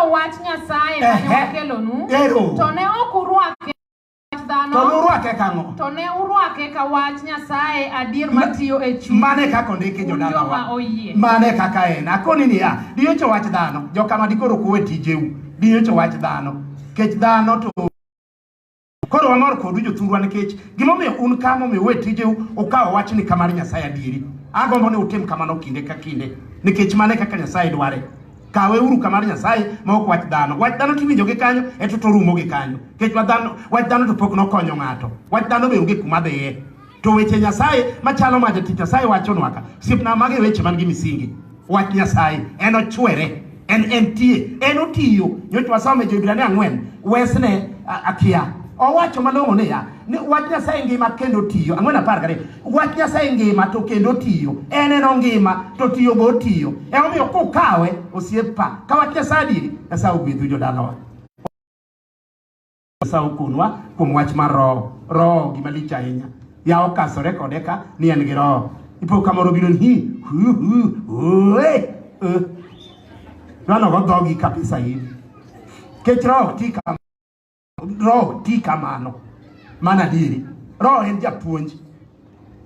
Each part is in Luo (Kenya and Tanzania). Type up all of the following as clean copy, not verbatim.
wawuoyo wach Nyasaye mane wakelonu to ne ok urwake to ne urwake ka wach Nyasaye adier matiyo e chuny mane kaka ondiki jodala mane kaka en akoni niya diyocho wach dhano jokama dikoro kuwe tijeu diyocho wach dhano kech dhano to koro wamor kodu jothurwa nikech gimomiyo un kamo mi we tijeu okawo wach ni kamar Nyasaye adieri agombo ni utim kamano kinde ka kinde nikech mane kaka Nyasaye dware kawe uru kamar Nyasaye ma ok wach dhano tiwinjo gi kanyo eto to rumo gi kanyo kech wach dhano to pok nokonyo ng'ato wach dhano be onge kuma dhiye to weche Nyasaye machalo ma jatich Nyasaye wachonwa ka siepna mage weche man gi misingi wach Nyasaye en ochwere en tie en otiyo nyocha wasome Joibrania 4 wesne akia owacho malong'o niya ni wach Nyasaye ngima kendo tiyo 4:12 wach Nyasaye ngima to kendo tiyo en ngima to tiyo go tiyo omiyo kukawe osiepa ka wach Nyasaye adieri Nyasaye ogwedhu jodalawa Nyasaye okunwa kuom wach mar roho gima lich ahinya ya okasore kode ka ni en gi roho ipo kamoro biro ni Rano go doggy kapisa hivi. Kech roho ti kamano. Mana diri. Roho en japuonj.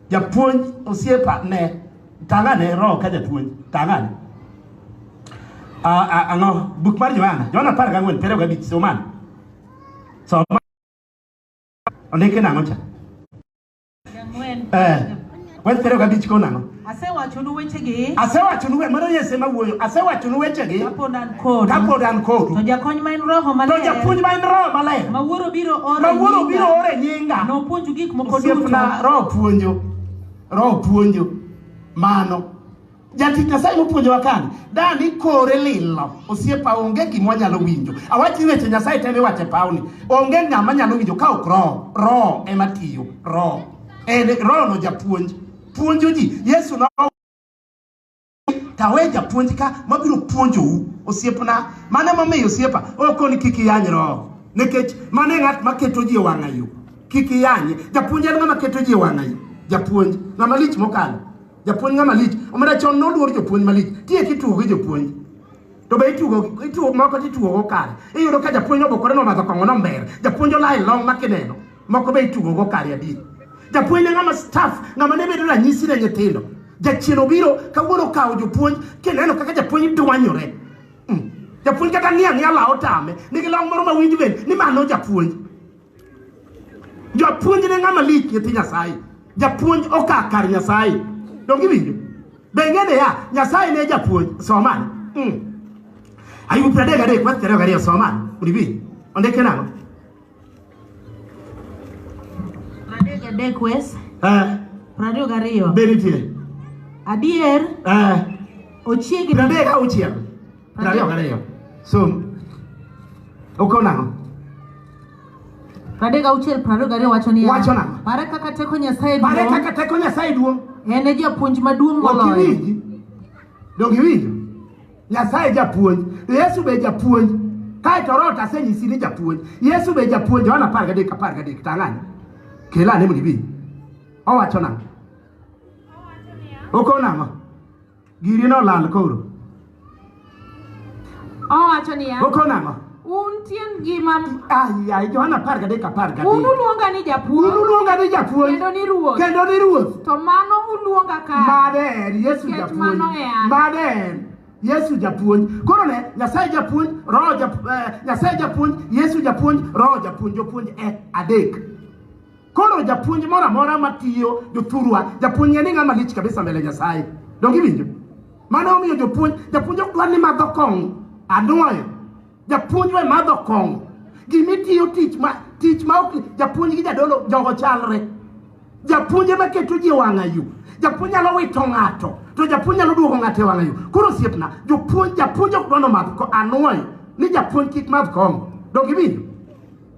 Japuonj osiepa ne. Tangane roho ka japuonj. Tangane. Ano buk mar Yohana. Yohana 14:15 soman. Soman. Ondike nango cha. Wen pero gabich ko nango. Asewachonu wechegi. Asewachonu we mano Yesu ma wuoyo. Asewachonu wechegi. Kapodan kodu. To jakony ma en roho maler. To japuonj ma en roho maler. Ma wuoro biro ore nyinga. No puonju gik moko duto. Na roho puonjo. Mano. Jatich Nyasaye mopuonjo wakani. Dani kore lilo. Osiepa onge gimwa nyalo winjo. Awachi weche Nyasaye teme wache pauni. Onge ng'ama nyalo winjo ka ok roho. Roho ema tiyo. Roho. Roho no japuonj. Puonjo ji Yesu no tawe japuonj ka mabiro puonjou osiepna mane momiyo osiepa okoni kiki yany roho nikech mane ng'at maketo ji wang'ayo kiki yany japuonj en ng'ama keto ji wang'ayo japuonj ng'ama lich mokalo japuonj ng'ama lich omeda chon noluor jopuonj malich tie kitugo gi jopuonj to be itugo moko titugo go kare iyudo ka japuonj obokore no madho kong'o no mber japuonj olai long makineno moko be itugo go kare adi japuonj ng'ama staff ng'ama ne bedo ranyisi ne nyithindo jachieno biro kawuono kawo jopuonj kineno kaka japuonj dwanyore japuonj kata ng'iya lawo tame nigi long moro mawinj bende ni mano japuonj ne ng'ama lich nyithi Nyasaye japuonj oka kar Nyasaye dongi winjo bengene ya Nyasaye ne japuonj soman Ayub 33:22 soman ulibi ondike nango Dekwes. Radio Gario. Benitie. Adier. Ochiegi. Radio Gario. So. Okonango. Radio Gario wachoni. Wachonango. Pare kaka teko Nyasaye duong. Ene japuonj maduong' moloyo. Dongi winjo. Nyasaye japuonj. Yesu be japuonj. Kae to roho tasenyisi ni japuonj. Yesu be japuonj. Yohana 10:13 tangani. Kela ne mulibi. Owacho nango. Okonango. Giri no lal koro. Owacho niya. Okonango. Untien gima. Ai Yohana 10:13. Uluonga ni japuonj. Kendo ni ruoth. To mano uluonga ka. Mader Yesu japuonj. Mader Yesu japuonj. Koro ne Nyasaye japuonj, roho Nyasaye japuonj, Yesu japuonj, roho japuonj adek. Koro japuonj mora matiyo jothurwa japuonj ni ng'ama lich kabisa mbele Nyasaye dongi winjo mano omiyo japuonj ok dwar ni madho kong anuoyo japuonj we madho kong gimitiyo tich ma ok japuonj gi jadolo jogo chalre japuonj ema keto ji wang'ayo japuonj nyalo wito ng'ato to japuonj nyalo duogo ng'ato e wang'ayo koro siepna japuonj ok dwar no madho anuoyo ni japuonj kik madh kong dongi winjo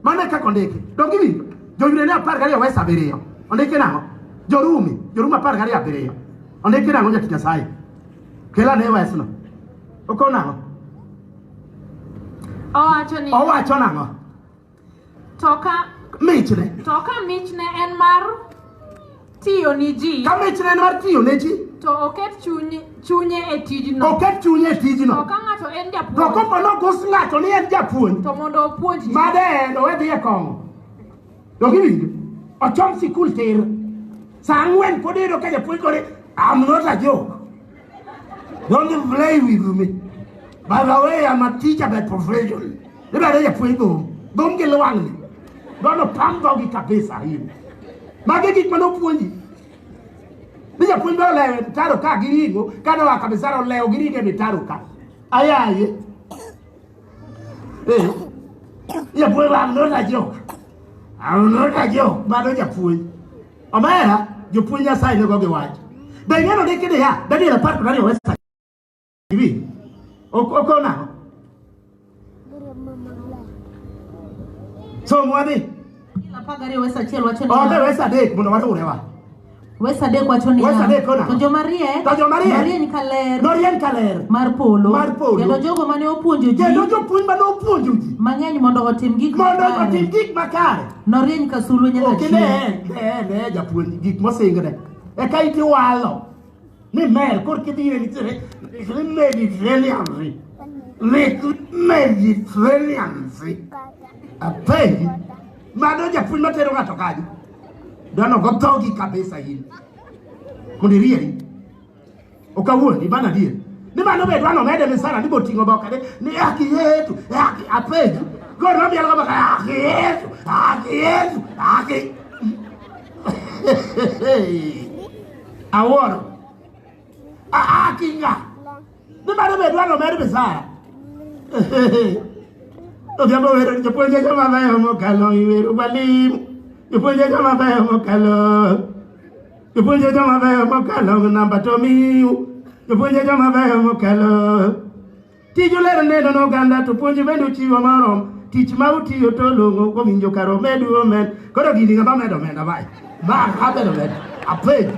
mano kaka ondiki dongi winjo Joibrania 10:7 ondike nango Jorumi 10:7 ondike nango jatich Nyasaye kela ne wesno okonango owacho nango toka michne en mar tiyo ni ji. Kamich ne mar tiyo ne ji. To oket chunye e tijno. Oket chunye e tijno. To ka ng'ato en japuonj. To kopo nogos ng'ato ni en japuonj. To mondo opuonji. Made en owedhi e kong'o. To giwinjo. Ochom sikul tir. Sa 4 pod iyudo ka japuonj kore, I'm not a joke. Don't play with me. By the way, I'm a teacher by profession. Ibada japuonj go. Dong gilwang. Dono pambo gi kabisa hivi. Mage gik manopuonji. Bija puonjo lewe taro ka giringo, kana wakabisaro leo giringe mitaro ka. Ayaye. Ya puonjo I'm not a joke. I'm not a joke. Mado ja puonjo. Omera, jo puonja sai ne goge wach. Be ngeno de kede ya, be ni la part na wesa. Ibi. Oko na. So mwadi. La pagare wesa chelo achelo. Oh, wesa de muno watu urewa. Wesa de kwa choni. Wesa de kona. To Marie. Marie ni kaler. Norien kaler. Mar polo. Kendo jogo mane opuonjo ji. Kendo jopuonj mane opuonjo ji. Mang'eny mondo otim gik makare. Norien kasulu nyaka chieng'. Ne japuonj gik mosingre. E ka iti walo. Ni mer kor kidire ni tere. Mediterranean. Apenji. Mano japuonj matero ng'ato kaji. Dano gotogi kabisa hili. Kundi rieri. Okawuon ni bana dier. Ni mano be dwano mede misara ni botingo boka de ni haki yetu, haki apeju. Goro nobi algo boka haki yetu, haki. Aworo. Haki nga. Ni mano be dwano mede misara. Obiambo wero japuonje kama bayo mokalo iweru balimu. Ipuonje joma beyo mokalo. Ipuonje joma beyo mokalo namba tomiu. Ipuonje joma beyo mokalo. Tiju lero neno no ganda to puonje bendo chiwo marom. Tich ma utiyo to longo ko winjo karo medu omen. Koro gini ngaba medo menda bai. Ba abedo medo. Apej.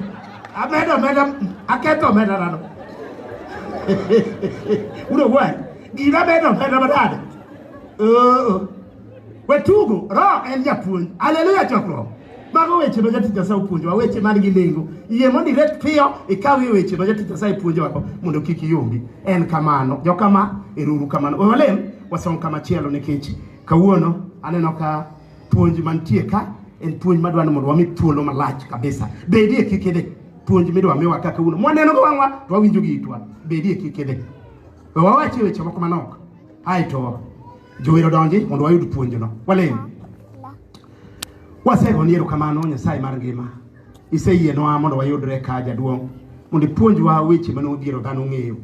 Abedo medo aketo medo rano. Uno gwa. Gina medo medo badade. Wetugo, ro en japuonj. Haleluya chokro. Mago weche ma jatich Nyasaye puonjo, weche man gi nengo. Yie mondo iret piyo ikaw weche ma jatich Nyasaye puonjo wako mondo kik iyombi. En kamano. Jokama eruru kamano. Olem wasom kama chielo nikech kawuono aneno ka puonj mantie ka en puonj madwano mondo wami thuolo malach kabisa. Bedie kikede puonj midwa miwa kaka kawuono. Mwaneno go wangwa to wawinjo gi itwa. Bedie kikede. Wawachi weche moko manok. Aito Joero donji mondo wayud puonjono. Walem. Wasego niero kamano Nyasaye mar ngima. Iseyienwa mondo wayudre ka jaduong'. Mondo puonjwa weche mane odhiero dhano ng'eyo.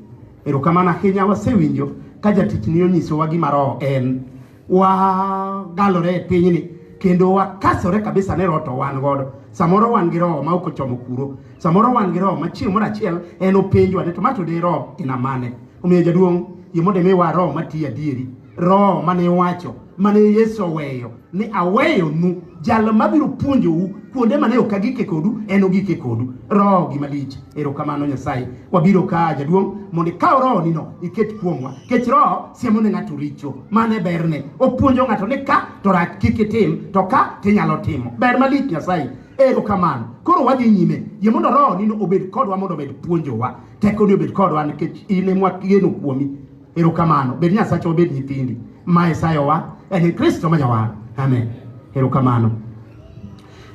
Erokamano ahinya wasewinjo ka jatich ni onyisowa gima roho en. Wagalore e pinyni kendo wakasore kabisa ne roho to wan godo. Samoro wan gi roho ma ok ochomo kuro. Samoro wan gi roho ma chieng' moro achiel en openjwa ni to mato de roho ina mane. Omiyo jaduong' yie mondo miwa roho matiyo adieri. Roho mane wacho mane Yesu oweyo ni aweyo nu jalo mabiro puonjou kuonde mane ok agike kodu en ogike kodu. Roho gima lich. Erokamano Nyasaye wabiro ka jaduong' mondo ikaw roho nino iket kuomwa. Kech roho siemo ne ng'ato richo mane berne. Opuonjo ng'ato ni ka to rach kik itim to ka tinyalo timo. Ber malich Nyasaye. Erokamano. Koro wadhi nyime. Yie mondo roho nino obed kodwa mondo obed puonjowa. Teko ni obed kodwa nikech in ema geno kuomi. Erokamano. Bed Nyasacho obed nyithindi. Mae sayowa en Kristo ma jawar. Amen. Erokamano.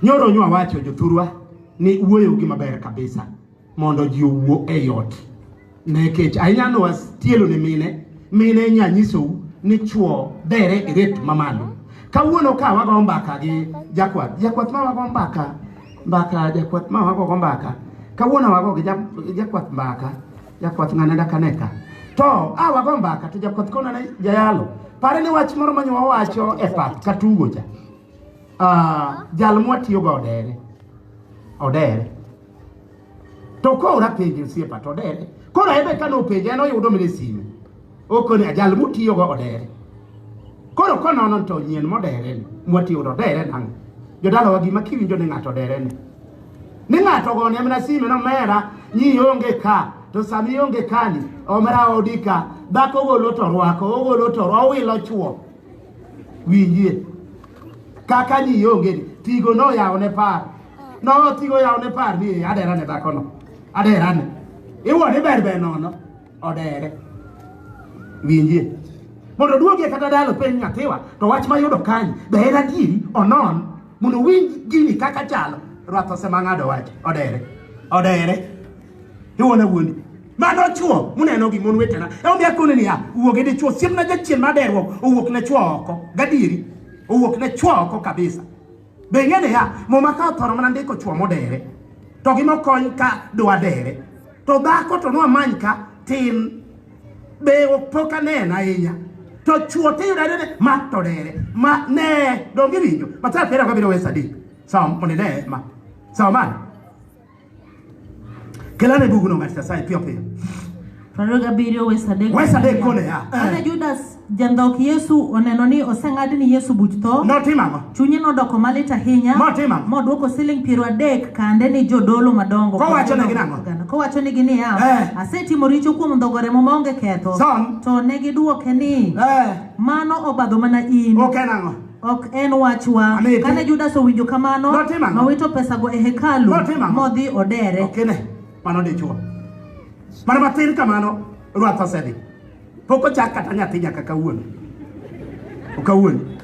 Nyoro nywa wacho jothurwa ni wuoyo gi maber kabisa mondo ji owuo e yot. Nekech ahinyano wastielo ne mine nyanyisou ni chuo dere iret mamalo. Kawuono ka wago mbaka gi jakwath ma wago mbaka jakwath ma wago mbaka. Kawuono wago gi jakwath mbaka, jakwath ng'ane dakaneka. To wago mbaka to jakwath kona ne jayalo. Pare ni wach moro manyo wacho e pap katugo cha. Jal mwatiyo go odere. To kora penje siepa to odere. Kora ebe kano penje no yudo mine sime. Okone jal mutiyo go odere. Koro kono to nyien modere mwatiyo do odere nang. Jodalo wagi makiwinjo ni ng'ato odere ni. Ni ng'ato go ne mna sime no mera nyi onge ka. To sami onge kani omera odika bako golo to rwako wilo chuo winjie kaka ni onge tigo no yawo ne par No tigo ya ne par ni adera ne bakono. Adera ne. Iwo ne berbe nono. Odere. Winje. Mondo duogi kata dalo pen nyathiwa to wach mayudo kanyi ber adieri onon mondo winj gini kaka chalo rwath osemang'ado wach odere iwona wuondi mano chuo muneno gi mon wetena omiyo akone niya wuog e dichuo siemna jachien maderruok owuok ne chuo oko gadieri owuok ne chuo oko kabisa be ing'ene ya moma ka othoro mana ndiko chuo modere to gimokony ka dwa dere to dhako to nwamany ka tin be pok aneno ahinya to chuo te yudare ma to dere ma ne dongi winjo mata pera ka biro wesa di sam pone ne ma saman kelane buguno ngata sai pio pio Faroga biro wesa de kone ya ana Judas jandok Yesu oneno ni oseng'ad ni Yesu buch tho notimamo chunye nodoko malit ahinya moduoko siling 30 kande ni jodolo madongo kowacho negi niya asetimo richo kuom ndhogo remo maonge ketho to negi duoke ni mano obadho mana in ok en wachwa kane Judas owinjo kamano nowito pesago e hekalu modhi odere mano dichuo mana matin kamano rwath osedhi poko chak kata nyathi nyaka kawuono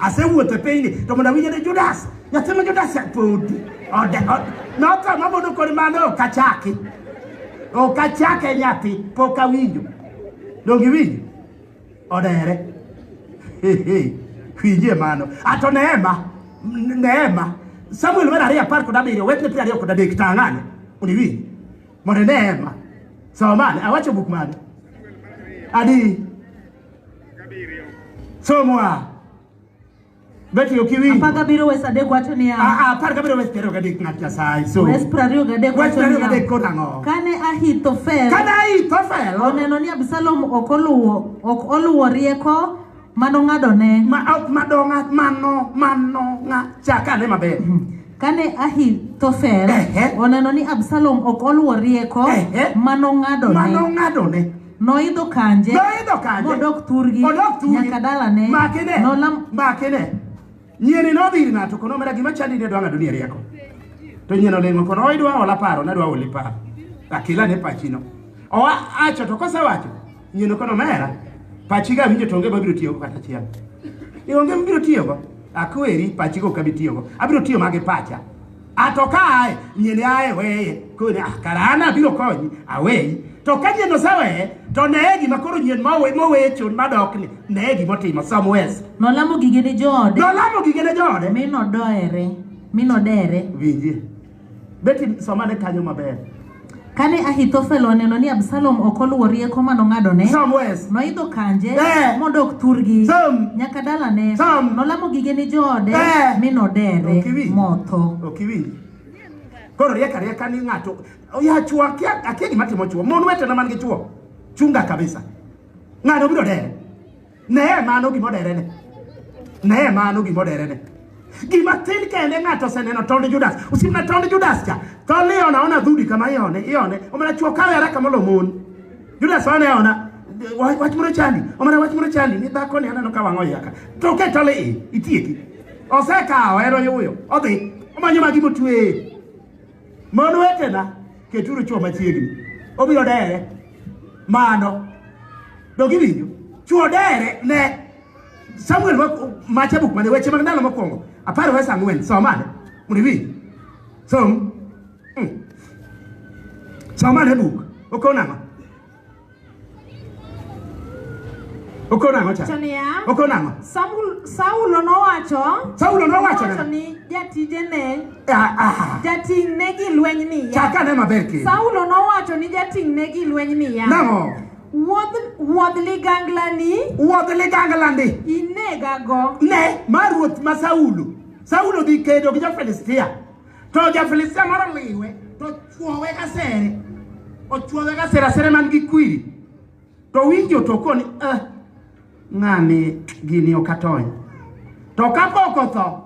asewuotho piny to mondo awinjore Judas nyathi ma Judas pod notho mabodo kod mano ok achake nyathi pok awinjo dongi winjo odere winje mano ato Neema Samuel mar 2:17 wetne 2:3 tang'ane uniwinjo mondo Neema somane awacho buk mane adi somwa beti okiwi apaga biro wesa de kwacho niya apar biro wesa kero gadi ng'at sai so wes 20 kwacho niya kodango kane Ahithofel oneno ni Absalom ok oluwo rieko mano ng'adone mano chakane maber kane Ahithofel oneno ni Absalom ok oluwo rieko mano ng'adone noidho kanje modok turgi nyaka dalane makene nyieni nodhir ng'ato kono mera gima chandi ne dwa ng'ado ni rieko to nyieno lemo kono idwa ola paro na dwa oli paro akila ne pachino acho to kosewacho nyieno kono mera pachiga winjo tonge babiro tiyo kata chiel ionge mbiro tiyogo akweri pachigo kabitiyogo abiro tiyo mage pacha atoka nyieni ae weye kone karana biro konyi awei to kanyeno sawe to negi makoro nyien mowe chon madokni negi motimo somewes nolamo gigene jode minodere winji beti somane kanyo maber kane Ahithofel oneno ni Absalom ok oluwo rieko mano ng'adone noidho kanje modok turgi nyaka dalane nolamo gigene jode minodere motho okiwinji koro rieka ni ng'ato ya chuo akia gima timo chuo mon wetena man gi chuo chunga kabisa ng'ato biro dere mano gimodere ne gima tin kende ng'ato seneno tonde Judas usimna tonde Judas cha to liona ona dhudi kama ione omena chuo kawe haraka molo mon Judas ona wach moro chandi ni dhako ni aneno ka wang'o yaka to ketole itieki osekawo ero yuyo odhi omanyo magimo twe mon wetena keturu chuo machiegni obiro dere mano dogi winjo chuo dere ne Samuel macha buk mane weche mag ndalo mokwongo 14 somane uniwi somane buk okonang'o cha okonang'o Saulo nowacho ni jatijene jating'ne gi lweny niya chakane maber ke Saulo nowacho ni jating'ne gi lweny niya nang'o wuodh liganglandi inegago ne mar ruoth ma Saulo dhi kedo gi jo-Filistia to jo-Filistia moro liwe to chuowe gasere asere man gi kwiri to winjo to koni ng'ani gini okatony to kapok otho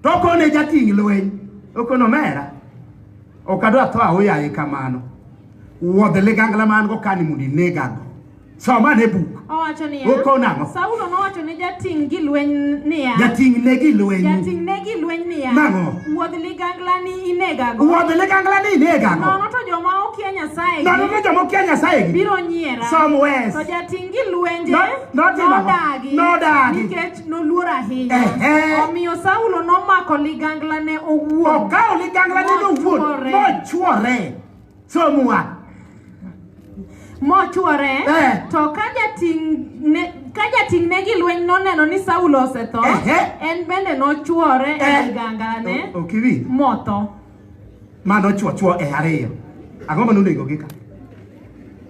to kone jating' lweny okono mera okadwa tho ahoyaye kamano wuodh ligangla man go kani mondo inegago Soma ne buk. Owacho niya. Oko nang'o? Saulo nowacho ne jating' gi lweny niya. Jating' ne gi lweny. Jating' ne gi lweny niya. Nang'o? Wuodh ligangla ni inegago. Wuodh ligangla ni inegago. Nono to joma okia Nyasaye. Nono to joma okia Nyasaye. Biro nyiera. Somewhere. To jating' gi lwenje. Nodagi. Nikech noluor ahinya. Omiyo Saulo nomako ligangla ne owuon. Okawo ligangla ne owuon. Mochuore. Somwa. Mochuore. To ka jating' ne gi lweny noneno ni Saulo osetho. En bende nochuore e ligangla ne. Okiwi. Motho. Mano chuo e ariyo. Ang'o ma nonego gi ka?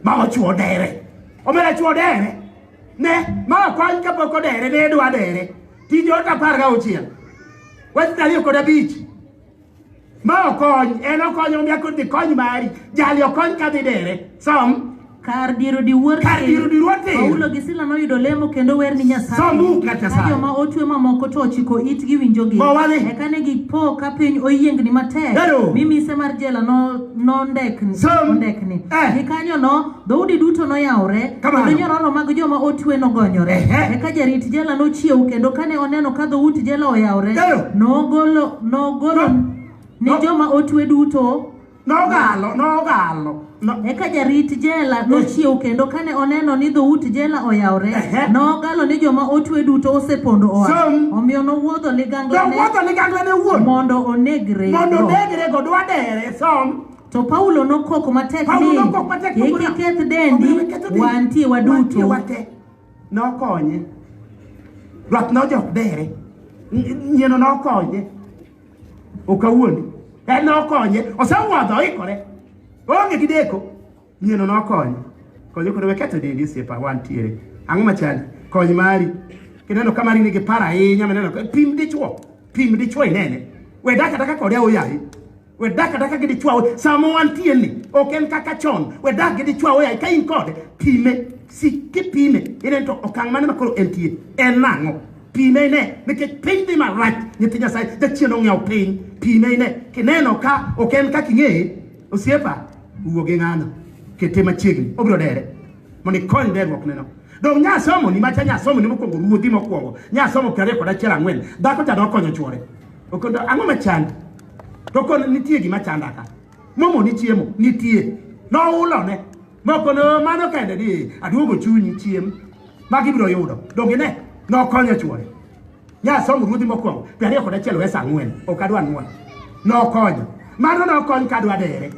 Ma ochuo dere. Omera chuo dere. Ne, ma okony kapok odere ne dwa dere. Tije ota 16. Wach 25. Ma okony, en okonyo omiya kodhi kony mari. Jali okony kadhi dere. Som. Kar diro di wuor Paulo gi Sila noyudo lemo kendo wer ni Nyasaye. Ka joma otwe mamoko to ochiko itgi winjogi. Eka ne gipo ka piny oyiengni matek. Mimise mar jela nondekni. Gi kanyo no, dhoudi duto noyawre. Kendo nyororo mag joma otwe nogonyore. Eka jarit jela nochiew kendo kane oneno ka dhout jela oyawre. Nogolo ni joma otwe duto. Nogalo. Eka jarit jela nochiew kendo kane oneno ni dhout jela oyawre. Nogalo ni joma otwe duto osepondo oa. Omiyo nowuodho ligangla ne wuon. Mondo onegre go dwa dere. Som. To Paulo nokoko matek ni iki keth dendi wantie waduto. Nokonye. Rwat nojok dere. Nyieno nokonye. Okawuoni. En nokonye. Osewuodho ikore. Onge gideko. Nyieno nokonye. Konyo kodo weketo dendi siepa wantiere. Ang'o machandi? Kony mari. Kineno kamari nigi para ahinya meneno. Pim dichuo inene. We daka daka kode oyayi. We daka daka gidi chwa. Samo wantie ni. Oken kaka chon. We daka gidi chwa oyayi. Ka in kode. Pime. Siki pime. Inento okang mane makoro entie. Enang'o. Pime ne. Nikech piny di marach. Nyithinya sai. Jachieno ng'ew piny. Pime ne. Kineno ka oken kaka ing'eye. Osiepa. Uoge ng'ano. Kete machiegni. Obiro dere. Mondo ikony derruok neno. Dong nyasomo ni macha nyasomo ni mokwongo ruodhi mokwongo. Nyasomo 2:4. Dhako cha nokonyo chuore. Okondo ang'o machandi? To kon nitie gima chanda ka. Momo ni chiemo nitie. No ulone. Moko no mano kende di aduogo chunyi chiem. Magi biro yudo. Dong ne nokonyo chuore. Nyasomo ruodhi mokwongo 2:4 wesa 4. Ok adwa nuon. Nokonyo. Mano nokonyo kadwa dere.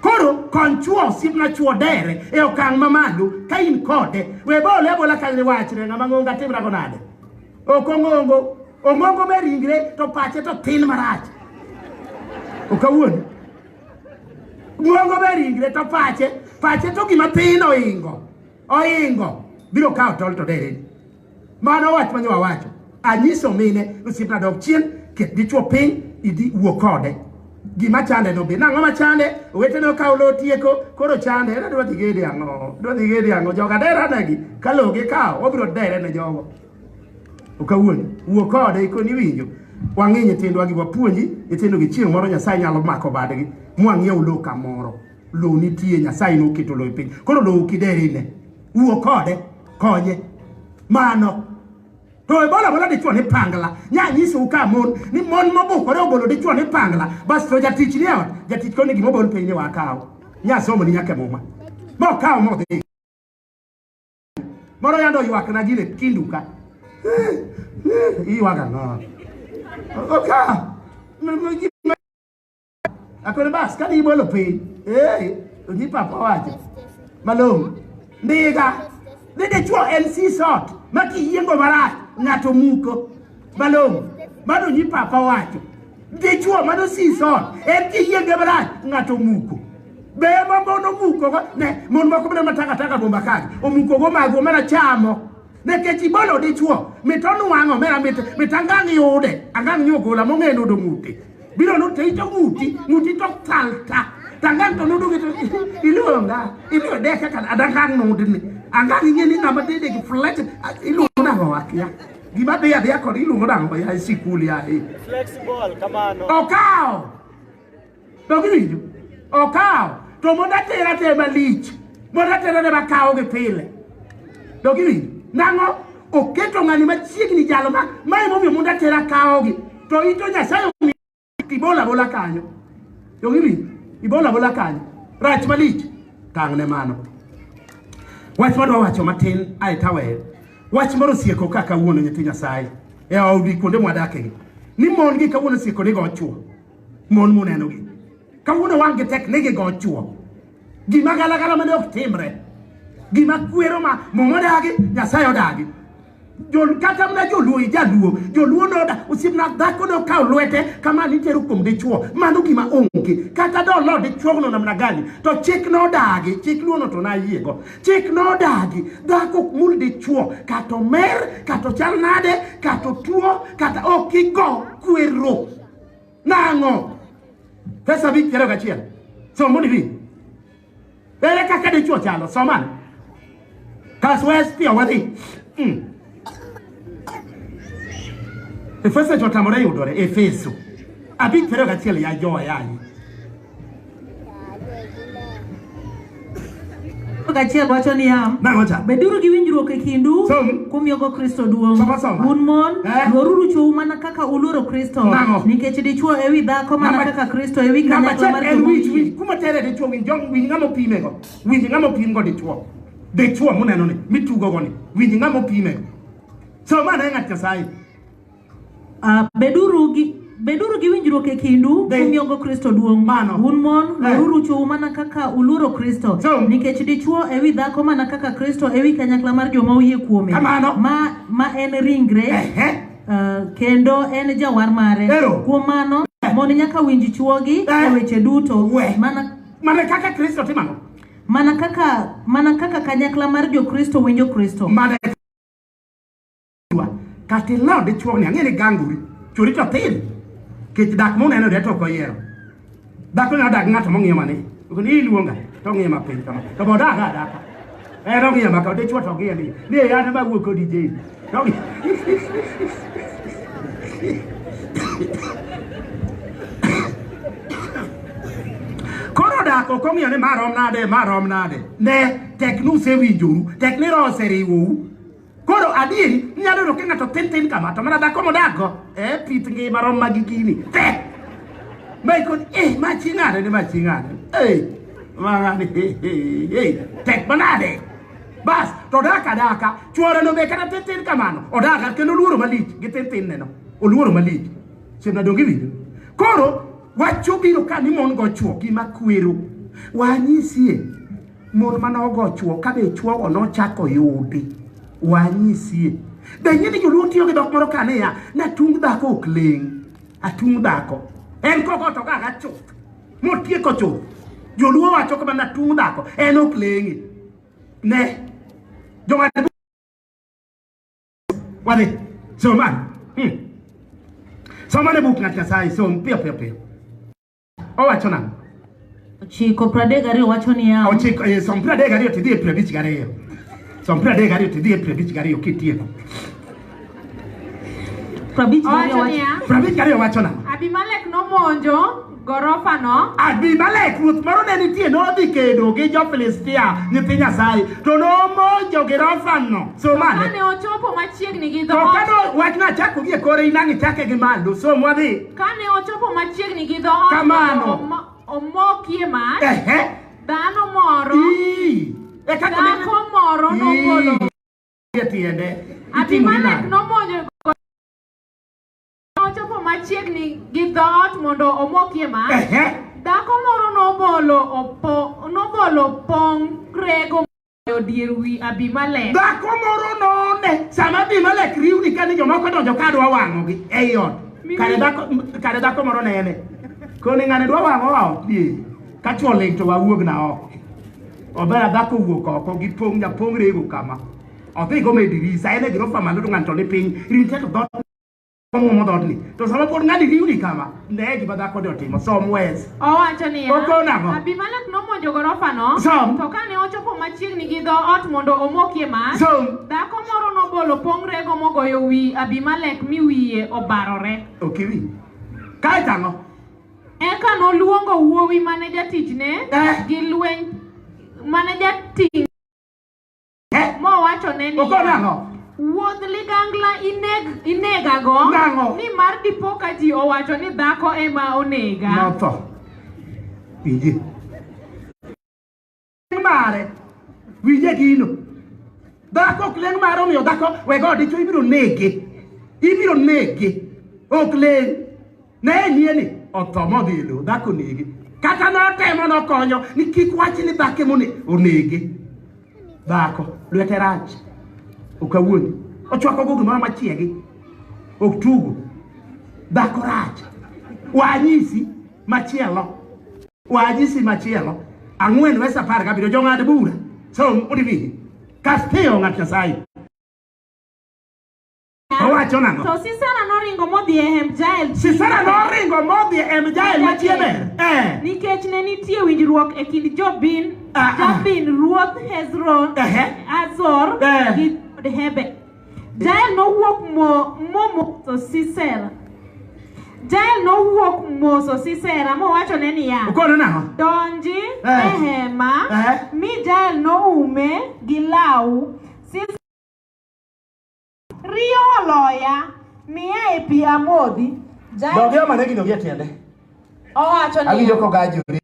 Koro konchuo sipna chuo dere e okang' mamalo ka in kode we bole bola ka ni wachre ng'ama ng'onga timra go nade ongongo meringre to pache to tin marach okawuon ng'ongo meringre to pache to gima tin oingo biro kawo tol to dere mano wach manyo wacho anyiso mine osipna dog chien ket dichuo piny idi wuo kode gima chande no be nang'o machande owete no kawo lo tieko koro chande en dwa dhigede ang'o joga dera negi kaloge kawo obiro dere ne jogo okawuon wuo kode ikoni winjo wang'i nyithindwa gi wapuonji nyithindo gi chieng' moro Nyasaye nyalo mako badgi mwang'iew lo kamoro lo nitie Nyasaye noketo lo e piny koro lo kiderine wuo kode konye mano to bola dichuo ni pangla nyanyiso ka mon ni mon mobukore obolo dichuo ni pangla bas to jatich ni ot jatich koni gimo bon piny wa kawo nyasomo ni nyake moma mo kawo mo dhi moro yando ywak na gile kinduka iwaga no oka akore bas ka di bolo piny ni papa wacho malom ndiga ni dichuo LC sort maki yiengo marach ng'ato muko malongo mano nyi papa wacho dichuo mano sison en ki yienge marach ng'ato muko be mono muko ne mon moko bende mataka bomba kagi omuko go mago mera chamo ne kechi bolo dichuo mitonu wango mera mitangang yude angang nyogola mong'eno do muti biro no teito muti to talta tangang to nudu gitu ilonga ilio deka kan adangang nudini angang ngeni ngama dede ki flat ilona wakia gima de ya ko ilona ngba ya sikuli ya flexible kamano okao to monda tera te malich Moda tera ne bakao ge pile. Dogi nango oketo ngani machiegni jalo ma mai mo moda tera kao gi. To ito Nyasaye ibola bola kanyo. Dogi ibola bola kanyo. Rach malich tangne mano. Wach madwa wacho matin ai tawe. Wach moro sieko kaka wuono nyathi Nyasaye. E audi kuonde mwadake. Ni mon gi kawuono sieko ne go chuo. Mon muneno gi. Kawuono wange tek ne go chuo. Gima gala mane ok timre. Gima kwero ma momodagi Nyasaye odagi. Jol kata mna joluo jaluo. Joluo no da usibna dhako no kao lwete kama niteru kum de chuo. Mano gima onge. Kata do lo de chuo no namna gani. To chik no dagi. Chik luo no to na yiego. Chik no dagi. Dhako mul de chuo. Kato mer. Kato chalnade. Kato tuo. Kata okigo kwero. Nango. Pesa bi kero gachiel. So moni bi. Bere kaka de chuo chalo. So man. Kaswes pia wadi. Efeso chotamore yudore. Efeso. Abi kero gachiel ya joa yani. Gachiel wacho ni yam. Beduru gi winjruok e kindu kuom yogo Kristo duong'. Un mon luoruru chou mana kaka uluoro Kristo. Nikech dichuo ewi dhako mana kaka Kristo ewi kanyakla mar joma. Kuma tere dichuo winj ng'amo pime go. Winj ng'amo pim go dichuo. Dichuo muneno ni mitugo go ni. Winj ng'amo pime go. So mana ng'at Nyasaye. Beduru gi winjruok e kindu kuom yogo Kristo duong'. Un mon luoruru chou mana kaka uluoro Kristo. Nikech dichuo ewi dhako mana kaka Kristo ewi kanyakla mar joma oyie kuome. Ma en ringre. Kendo en jawar mare. Kuom mano mon nyaka winj chuogi e weche duto. Mana kaka Kristo timano. Mana kaka kanyakla mar jo Kristo winjo Kristo. Kati lao de chuo ni ang'eni ganguri. Churi to tin. Kech dak muneno de to ko yero. Dak na dak ng'ato mong'iyo mane. Ni iluonga to ng'iyo mapiny kama. To boda ga. To ng'iyo maka de chuo to ng'iyo ni. Ni ya ne ba wuok ko DJ. Koro dako ko ng'iyo ni marom nade. Ne teknu se winjoru. Tekniro oseriwou. Koro adieri nyalo roke ng'ato tin kama to mana dhako modago pit ngima rom magikini te mai kon machingane ni machingane mangani tek manade bas to daka chuore no be kana tin kamano odaga kendo luoro malich gi tin neno oluoro malich sina dongi video koro wacho biro ka ni mon go chuo gi makwero wanyisie mon manogo chuo ka be chuo ono chako yudi wanyisie benyini joluo tiyo gi dok moro kane ya na tung dhako ok leng atung dhako en koko to gaga chuth motieko chuth joluo wacho kama na tung dhako en ok lengi ne wade somane buk ng'at Nyasaye som piyo owacho nang'o Chiko 32 wacho ni yao chiko som 32 tidhi e 52 Som prade gario ti die prabich gario kitieko. Prabich gario wacho na. Abimelech no monjo gorofa no. Abimelech ruoth moro ne nitie no dhi kedo gi jo Filistia nyithi Nyasaye to no monjo gorofa no. So mane. Kane ochopo machiegni gi dhoot. To kano wach na chako gi kore inangi chake gi malo. So mwadhi. Kane ochopo machiegni gi dhoot. Kamano. Omokie mach. Dhano moro. Dhako moro nobolo. Abimelech nomonjo ochopo machiegni gi dhoot mondo omokie mach. Dhako moro nobolo pong rego e dier wi Abimelech. Dhako moro none sama Abimelech riwni kani jomoko donjo ka dwa wang'ogi ei ot. Kare dhako moro nene. Koni ng'ane dwa wang'o ot ka chuo ling to wawuog na oko. Obera dhako wuok oko gi pong rego kama. Odhi go medirisa ene girofa malo to ng'anto ni piny rintek dhot mo dhot ni. To sama pod ng'adi riwni kama ne gima dhako de otimo somewhere. Owacho niya Okonago. Abimelech nomonjo gorofa no. To kane ochopo machiegni gi dhoot mondo omokie mach. Dhako moro nobolo pong rego mogoyo wi Abimelech mi wiye obarore. Okiwi. Kae tang'o. Eka noluongo wuowi mane jatichne gi lweny Manager ting. Mo wacho neni. Okonango. Wuodh ligangla inegago. Nango. Ni mar dipo ka ji owacho ni dhako ema onega. Notho. Winji. Mare. Winje gino. Dhako kleng maro miyo dhako wego dicho ibiro nege. Ibiro nege. Okleng. Ne nieni. Otho modhilo. Dhako nege. Kata notemo nokonyo ni kik wach ni dhake onege. Dhako. Lwete rach. Okawuoni. Ochwako go gimoro machiegi. Ok tugo. Dhako rach. Wanyisi machielo. Wanyisi machielo. Ang'wen wesa par kabiro jong'ad bura. So, odivi. Castigo ng'at Nyasaye. Owacho nang'o? To Sisera noringo modhi e hemb Jael. Sisera noringo modhi e hemb Jael machiebe. Nikech ne nitie winjruok e kind Jabin ruodh Hezron, Azor gi Hebe. Jael nowuok momoso Sisera. Jael nowuok moso Sisera mowacho ne niya. Okono nang'o? Donji e hema mi Jael noume gi law. Rio oloya miya e pi amodhi. Dogeo manegi nogia tiende. Owacho niya. Awinjo kogajori.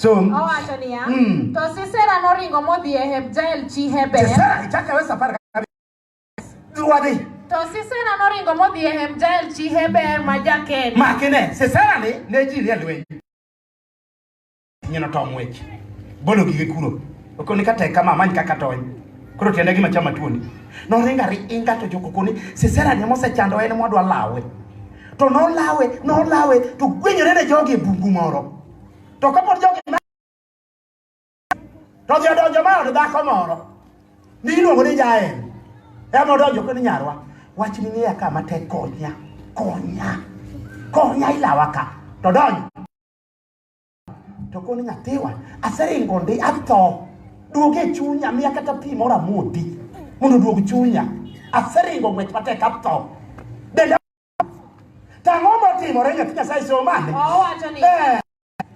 Owacho niya. To Sisera noringo modhi e hemb Jael chi Heber. Sisera ichaka wesa par kabiro. Wadi. To Sisera noringo modhi e hemb Jael chi Heber ma jakene. Makine, Sisera ne jiri e lweny. Nyino tom wech. Bolo gige kuro. Okoni kata kama many kaka tony. Kuro tiende gima chama tuoni. Noringari inga to jokokoni. Sisera ne mosechando en modwa lawe. To nolawe to gwenyore ne jogi e bungu moro. To kapod jogi to jodonjo ma od dhako moro. Ni iluongo ni Jael. Ema odonjo koni nyarwa. Wach ni ng'eya ka matek konya. Konya ilawa ka. To donjo. To koni nyathiwa. Aseringo ndi atho. Duoge chunya miya kata pi moro amodhi. Mondo duog chunya. Aseringo ng'wech matek atho. Denda. Tang'o motimore nyathi Nyasaye somane. Owacho ni.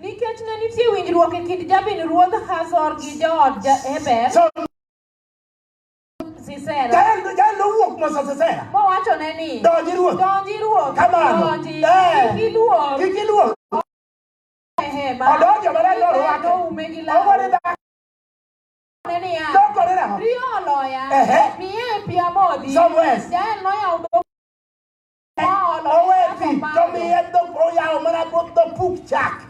Nikech ne nitie winjruok e kind Jabin ruodh Hazor gi jood Heber. Sisera. Jael nowuok moso Sisera. Mowacho ne ni. Donji ruoth. Kamano. Kik iluor. Odonjo maler norwake. Oume gi law. Ogore dhako. Dokore nang'o? Rio oloya. Miye e pi amodhi. Somewhere. Jael noyawo dhok. Owe pi. To miye dhok oyawo mana dhok puk chak.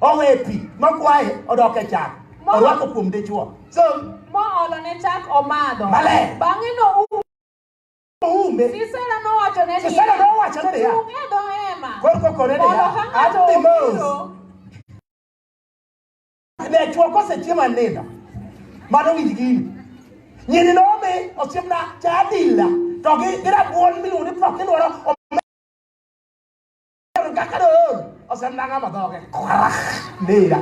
Owe pi. Mokwaye odoke chak. Orwako kuom dichuo. Mo olo ne chak omadho. Maler. Bang'e no ume. Sisera nowacho ne ni. Chung e dho hema. Kore ne chuo kosechiemo nindo. Mano winj gini. Nyini nome osiemna chadila. To gi rabuon miluongo ni proki dwaro. Kaka do. Osiemna ng'ama dhoge. Nira.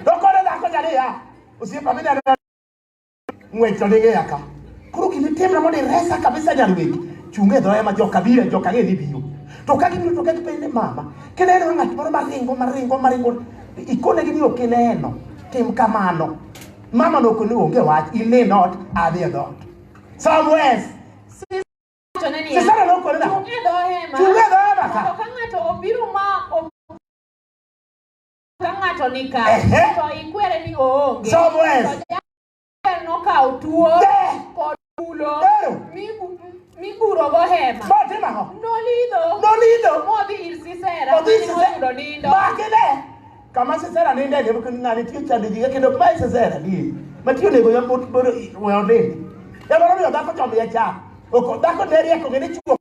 Dokore dhako jariya. Osiepa midano. Ng'wech to ning'eya ka. Koro gini timre mondo iresa kabisa nyarwegi. Chunge dho ema joka ng'e ni biro. To ka gibiro to ka gipende mama. Kineno ng'at moro maringo. Ikone gi ni ok ineno. Tim kamano. Mama no koni onge wach. Ineno ot adhi e dhot. Somewhere. Sisera no kone na. Chunge dho hema. Ka. Ka ng'ato obiro ka ng'ato ni ka. To ikwere ni oonge. Somewhere. No kawo tuo kod ulo miguro go hema. Nolido modhi ir Sisera moyudo nindo. Makine kama Sisera ninde ne bukuni ng'ani tiyo chande jiga kendo kuma Sisera ni matiyo nego ya boro weyo ninde. Ya boro yo dhako chombe ya cha. Oko dhako ne rieko ng'eni chuo.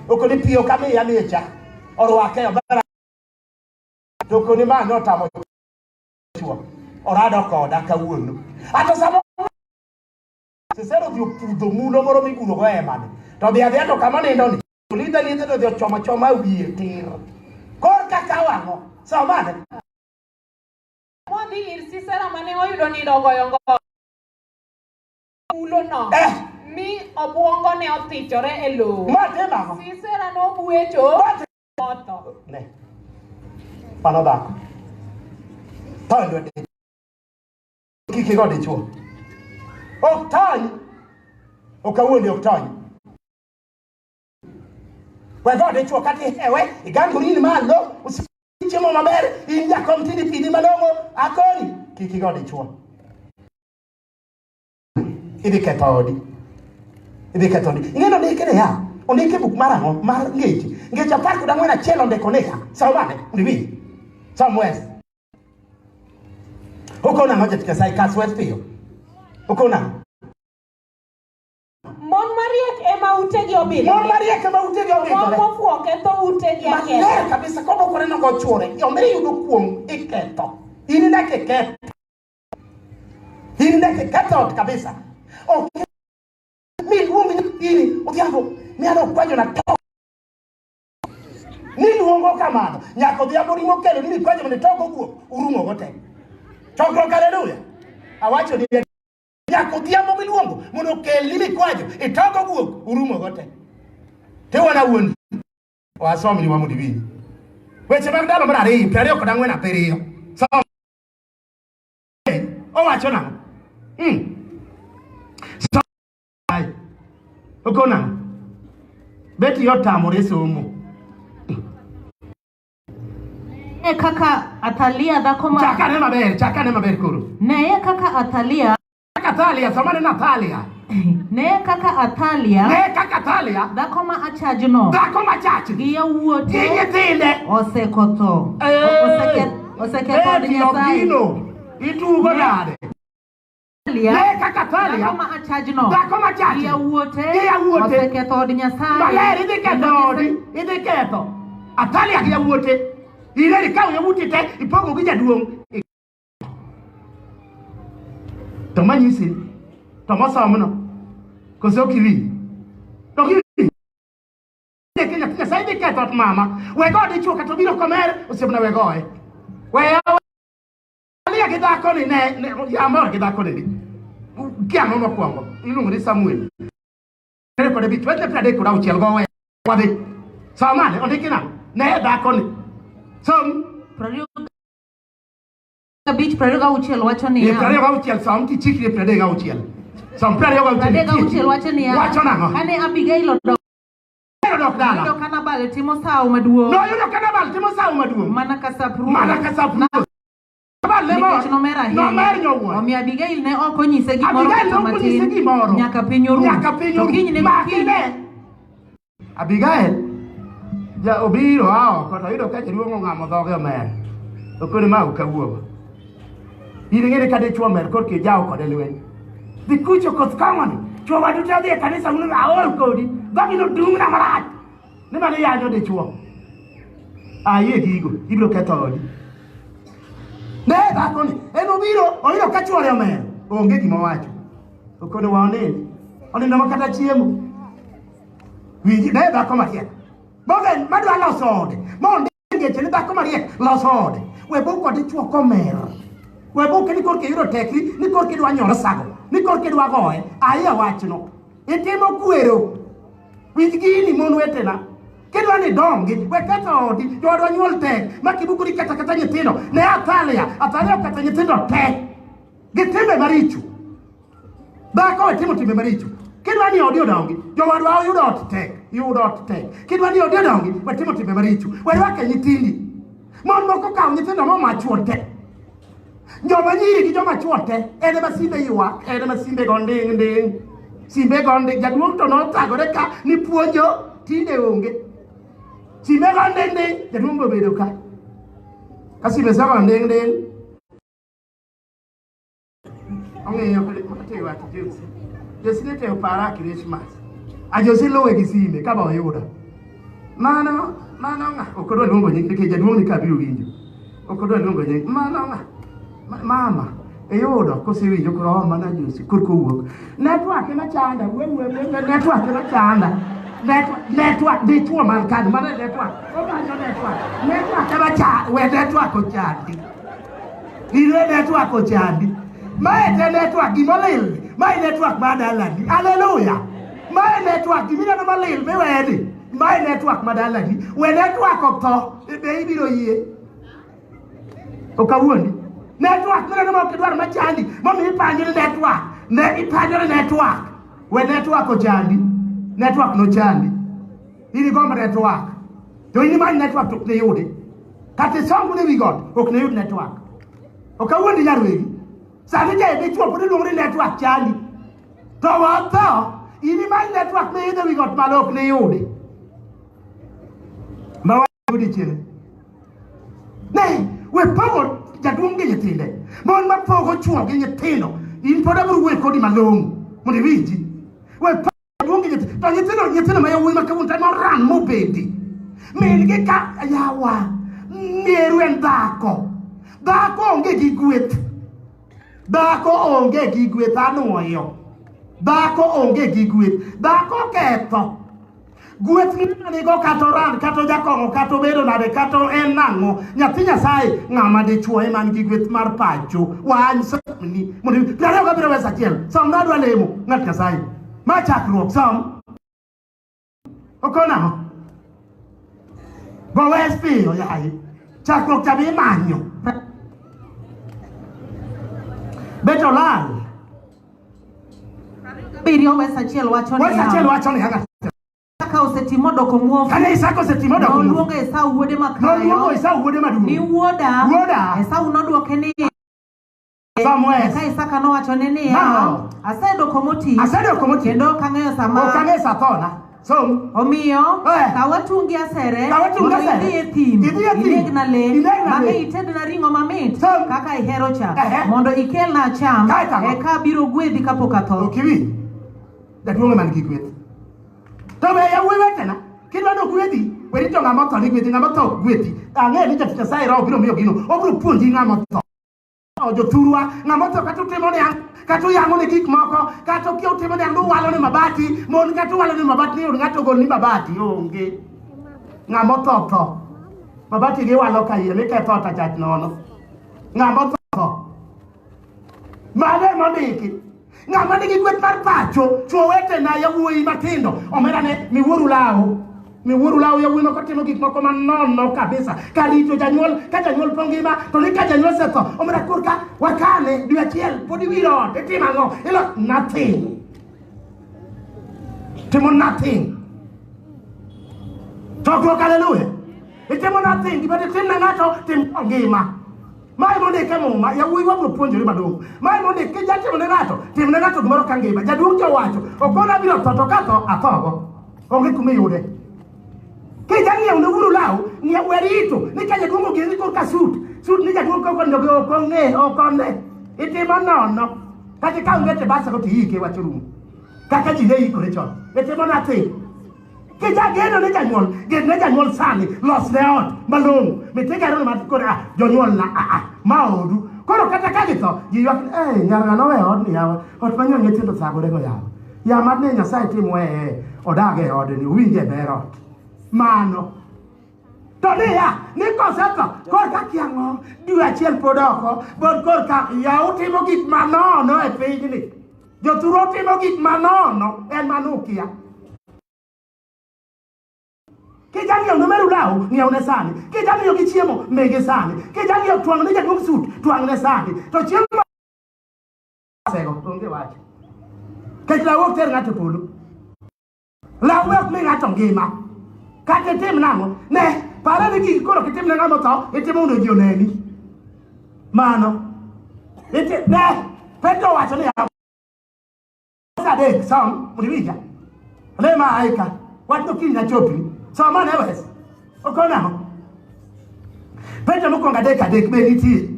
Oko ni piyo kama ya ni cha. Orwake yo bara. Toko ni ma no tamo chuo. Orado koda kawuono. Ato samo Sisera dio pudo mulo moro miguro go emane. To bi adhi to kama nindo ni. Lidha to dio choma wiye tir. Kor kaka wang'o. Somane. Modhi ir Sisera mane oyudo nindo goyo ngo. Mulo no. Mi obuongo ne othichore e lowo. Matema. Sisera nobuecho. Otho. Ne. Pano dhako. Tony de. Kiki go dichuo. Ok tony. Okawuondi ok tony. Wego dichuo kati ewe iganguri malo usichemo maber inja komtini pidi malongo akoni kiki go dichuo. Idhi ketodi. Ingeno ndikene ya. Ondike buk marango mar ngeche. Ngeche apar kod ang'wen achiel ondiko niya. Saumane, undiwi. Somewhere. Ukona ngoja tukasai kaswet piyo. Ukona. Mon mariek ema utegi obilo. Mon mariek ema utegi obilo. Mon mofuoke to utegi aketho. Maler kabisa kobo koreno go chwore. Yomere yudo kuom iketho. Ini nake ketho kabisa. Okay. Mi luongo ini odhiambo miano kwajo na to. Ni luongo kamano. Nyako odhiambo rimo kelo ni kwajo ne togo guok urumo gote. Togo haleluya. Awacho ni nyako odhiambo miluongo mondo kel ni kwajo togo guok urumo gote. Te wana wuondi. Wasomi ni wamu divini. Weche mag dalo mar ariyo 27 so owacho nang'o? So okona beti yotamore somo kaka Athalia dhako ma chakane maber koro ne kaka Athalia somane Natalia ne kaka Athalia dhako ma achajno gi yawuote gi nyithinde osekotho oseketho od Nyasaye itugo nade ne kaka Athalia dhako ma achajno gi yawuote oseketho od Nyasaye maler idhi ketho Athalia gi yawuote ile ikaw yawuote te ipogo gi jaduong' to manyisi to mosomono koso kiwi to kiwi Kenya Nyasaye dhi ketho mama wego dichuo kata biro komer osiepna wegoe weya Athalia gi dhako ni ne yamor gi dhako ni kiamo mokwongo iluongo ni Samuel kode bi 26 gowe wadhi samane ondiki nang'o ne dhako ni som 26 wacho ni 26 som tichikri 26 som 26 wacho ni wacho nang'o kane Abigail odok dala kana bal timo sawo maduong' no yudo kana bal timo sawo maduong' mana kasapru no mer nyowo omi Abigail ne ok onyise gimoro matin nyaka piny oru to kinyne Abigail ja obiro oko to yudo ka jaduong' ong'amo dhoge omer okone ma okawuogo ing'ere ka dichuo mer korki jawo kode lweny dhi kucho koth kong'oni chuo wadu te odhi e kanisa uno aol kodi dhogi nodung' na marach ni mane yanyo dichuo ayie gigo ibiro ketho odi ne dhakoni en oyudo ka chuore omer onge gima wacho okone wa onindo makata chiemo winji ne dhako mariek bogen madwa loso ode mondi ngeche ni dhako mariek loso ode webo kode chuo komer webo ke ni korki yudo tekri ni korki dwa nyoro sago ni korki dwa goe ayia wachno itimo kwero winji gini mon wetena kidwa ni dongi weketho odi jodwa nyuol tek makibukuri kata nyithindo ne Athalia kata nyithindo tek gitimbe maricho dhako timo timbe maricho kidwa ni odi odongi jowadwa yudo ot tek kidwa ni odi odongi watimo timbe maricho werwake nyithindi mon moko kawo nyithindo momachuo tek joma nyiri gi joma chuo te ene masimbe ywak ene masimbe gonding simbe gonding jaduong' to nothagore ka ni puonjo tinde onge simbe gonding jaduong' obedo ka simbe sa gonding ong'eyo matewa to Jose te opara Christmas a Jose lowe gi simbe ka ba oyudo mano nga okodwa luongo nying ke jaduong' ni ka biro winjo okodwa luongo nying mano nga mama eyudo kosewinjo koro mana Jose korko wuok network ema chanda network ema chanda network dichuo man kan mana network ema chanda we network ochandi ire network ochandi maete network gimolil My network madalani. Hallelujah. My network dimina na malil me wedi. My network madalani. We network okto baby ro ye. Okawuoni. Network na mo kidwar machandi. Mo mi panjiri network. Ne ipanjiri network. We network ochandi. Network no chandi. Ini gomba network. To ini man network to ne yodi. Kati songu ne we got. Ok ne yodi network. Okawuoni yarwegi. Sani je be chuo pudi lungri network chandi. To wato. Ini man network ne yodi we got malok ne yodi. Mawa yodi chile. Ne. We pogo jadunge yetinde. Mon ma pogo chuo ge yetino. In poda buru we kodi malong. Muni viji. We pogo jadunge yetino. To yetino ma yawu ma kawunta no ran mo bedi. Menige ka yawa. Meru endako. Dako onge gigwet. Dako onge gigwet anoyo. Dako onge gigwet. Dako keto. Gwet ni go katoran kato jakongo kato bedo nade kato enango nyatinya sai ngama de chuo man gi gwet mar pacho wan ni mudi dare ga biro wesa tiel sam na dwa lemo ngat sai ma chakruok sam okona go wes pi o yai chakruok chabi manyo beto lal Birio wesa tiel wachoni haga Setimo doko muofu. Kane Isako setimo doko muofu. Noluongo Esau wuode makayo. Noluongo Esau wuode maduong'. Ni wuoda. Esau nodwoke ni Samuel. Ka Isaka nowachone ni asedoko moti. Kendo kang'eyo sama. Okang'eyo satona. So omiyo kawatungi asere. Idhi e thim. Inegna le. Mange itedna ring'o mamit. Kaka ihero cha. Mondo ikelna cham. Eka biro gwedhi kapok atho. Okiwi. Jaduong' man gi gweth. Tobe ya wewe tena kidwa no gwedi weri to ngama to ni gwedi ngama to gwedi ange ni jatita sai ro biro miyo gino obro puonji ngama to ojo turwa ngama to katu timo ne katu yango ne gik moko katu kio timo ne ndu walo ne mabati mon katu walo ne mabati ni ngato gol ni mabati onge ngama to mabati ge walo ka yele ke to ta jat nono ngama to mane mondiki ngama nigi gwet mar pacho chuo wete na yawuoyi matindo omera ne miwuoru lao yawuoyi moko timo gik moko manono kabisa karito janyuol ka janyuol pongima to ni ka janyuol setho omera kurka wakane dwe achiel podi wiro timo ang'o ilo nothing timo nothing tokruok haleluya itimo nothing gibede tim na ng'ato tim pongima Mai monde ke muma ya wuyi wabro puonjore madongo. Mai monde ke jatimo ne ng'ato, tim ne ng'ato gimoro ka ngima. Jaduong' to wacho, okona biro tho to ka tho athogo. Onge kuma yude. Ke jang'iew ne uru law, ng'ie werito, ni ka jaduong' ogeni kor ka sut ni jaduong' ko ndoge okone. Itimo nono. Kata ka ungete basa ko tiike wacho rum. Kaka ji ne ikore chon. Itimo nothing. Ke jageno ne janyuol sani los ne ot malong mitega ro mat kora jonyuol na maodu koro kata ka githo ji ywak nyanga no we od ni yawa ot manyo nyithindo sagore go yawa ya madne nyasaye timwe odage od ni winje bero mano to ni koseto kor ka kiango dwe achiel podoko bod kor ka ya utimo gik manono e pinyni joturo timo gik manono en manukia Kijani yo numeru lao ni yaune sani. Kijani yo kichiemo mege sani. Kijani yo tuang neja kumsut tuang ne sani. To chiemo sego onge wachi. Kekla wok ter ng'ato polo. La wok mi ng'ato ngima. Kate tim nango. Ne para ni kikoro kitim ne ng'amo to itimo uno ji oneni. Mano. Ne Petro wacho ni ya. Sadek sam muriwija. Le maika. Watu kini chopi. So man ewes. Okona ho. Petro mukonga deka dek be niti.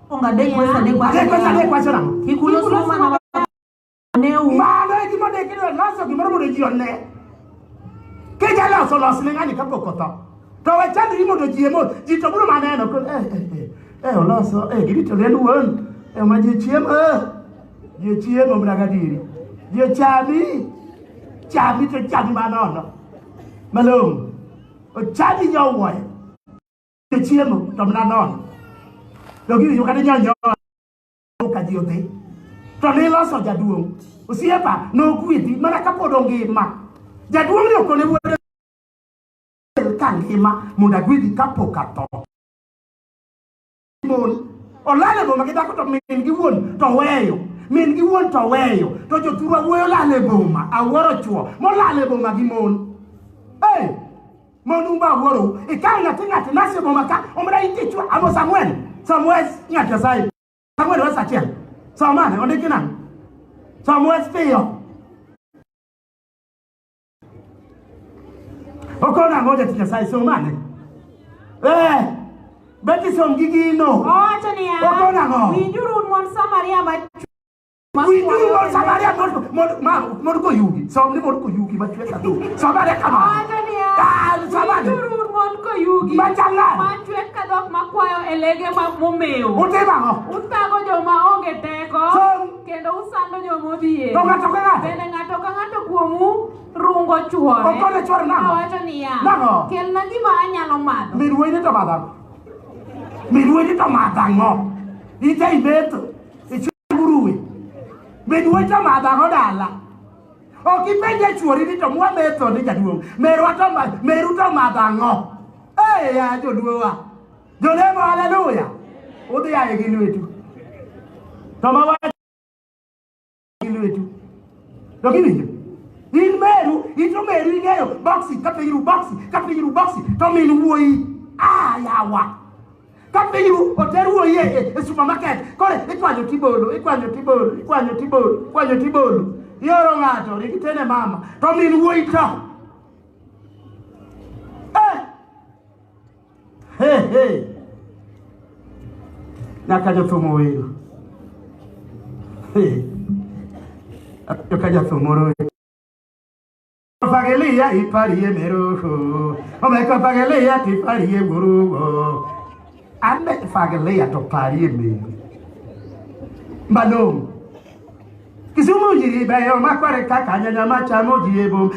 Konga dek kwesa dek wacho namo. Kikulo suma na neu. Mano e gimo dek ni laso gimo mo de jionne. Ke jala so los le ngani kapokota. To we chandi mo do jiemo, ji to buru maneno ko oloso gidi to le luon. Ma je chiemo mragadiri. Je chami to chami manono. Malong, o chadi nyawa, ke chiemo, tomna non. Logi yu kada nyawa, o kadi obe. to niloso jaduong' osiepa nogwedhi mana kapod ongima. Jaduong' ni okone wuode kangima mondo agwedhi kapok atho. Mon olale boma gi dhako to min gi wuon to weyo, min gi wuon to weyo, to jothurwa wuoyo lale boma, awuoro chuo molale boma gi mon. Mon umba awuoro ikaw ng'ati nasi boma ka omra iti chuo amo Samuel ng'at Nyasaye Samuel wes achiel somane ondiki nang'o Samuel piyo okona ngoja Nyasaye somane beti som gigino owacho niya winjuru mon Samaria mon ko yugi som ni mon ko yugi machwe ka do somane kama owacho niya winjuru mon ko yugi machwe ka dok makwayo elege momewo utago joma onge teko kendo usando joma odhier bende ng'ato ka ng'ato kuomu rungo chuore. Owacho niya kelna gima anyalo madho. Midwede to madho ang'o? Ite ibeto ichuruwe midwede to madho ang'o dala? Ok ipenje chuori ni to mwametho ni jaduong' meru to madho ang'o? Ya joluowa jolemo haleluya udhi aye gi lwetu to mawacho gi lwetu to giwinjo in meru ing'eyo boxi kapiru boxi to min wuoyi yawa kapiru oter wuoyi e supermarket kore ikwanyo tibolo yoro ng'ato ikitene mama to min wuoyi to nyaka jothumo wero joka jathumoro fagelia iparie meroho omeka fagelia tiparie gurugo ane fagelia to parie me malom Kisumu jiri bayo makware kaka nyanya machamo jiebo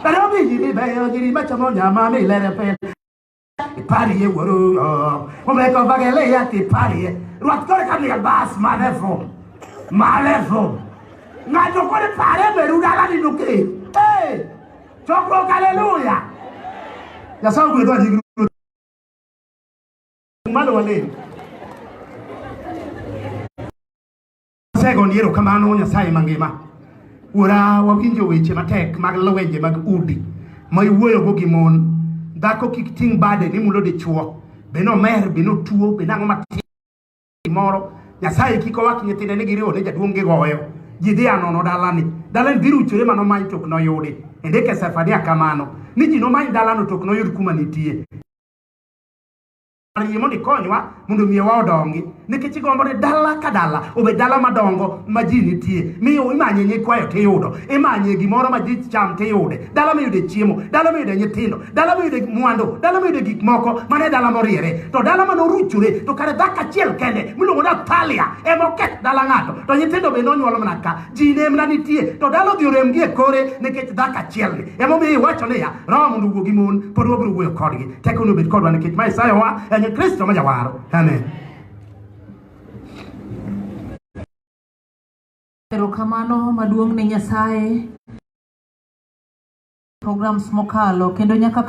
Karobi jiri bayo jiri machamo nyama milere pe Parie woro omeka fagelia tiparie ruat kore kamia bas malefo ngajo kore pare beru dala ni nuke chokro haleluya ya sawu kule doa jigiru malo wale sego niero kamano Nyasaye mangima ura wawinjo weche matek mag lwenje mag udi ma iwuoyo go gi mon dhako kik ting bade ni mulo dichuo beno mer beno tuo benang'o matin moro Nyasaye kiko wak nyithinde ni giriwo ne jaduong' gigoyo jidhi anono dalani biro uchore mano many tok noyudi endike Sefaria kamano ni ji nomany dalano tok noyud kuma nitie yie mondo ikonywa mondo miyo wa odongi nikech igombo ni dala ka dala obed dala madongo ma ji nitie miyo imanye nyikwayo tiyudo imanye gimoro ma ji cham tiyude dala miyude chiemo dala miyude nyithindo dala miyude mwandu dala miyude gik moko mane dala moriere to dala manoruchure to kare dhako achiel kende miluongo ni Athalia emoket dala ng'ato to nyithindo be nonyuolo mana ka ji nemna nitie to dala odhi orem gi e kore nikech dhako achiel ni emomiyo iwacho niya Roho mondo owuo gi mon pod wabiro wuoyo kodgi teko nobed kodwa nikech ma Isayawa Kristo majawaro. Amen. Erokamano maduong' ne Nyasaye programs mokalo kendo nyaka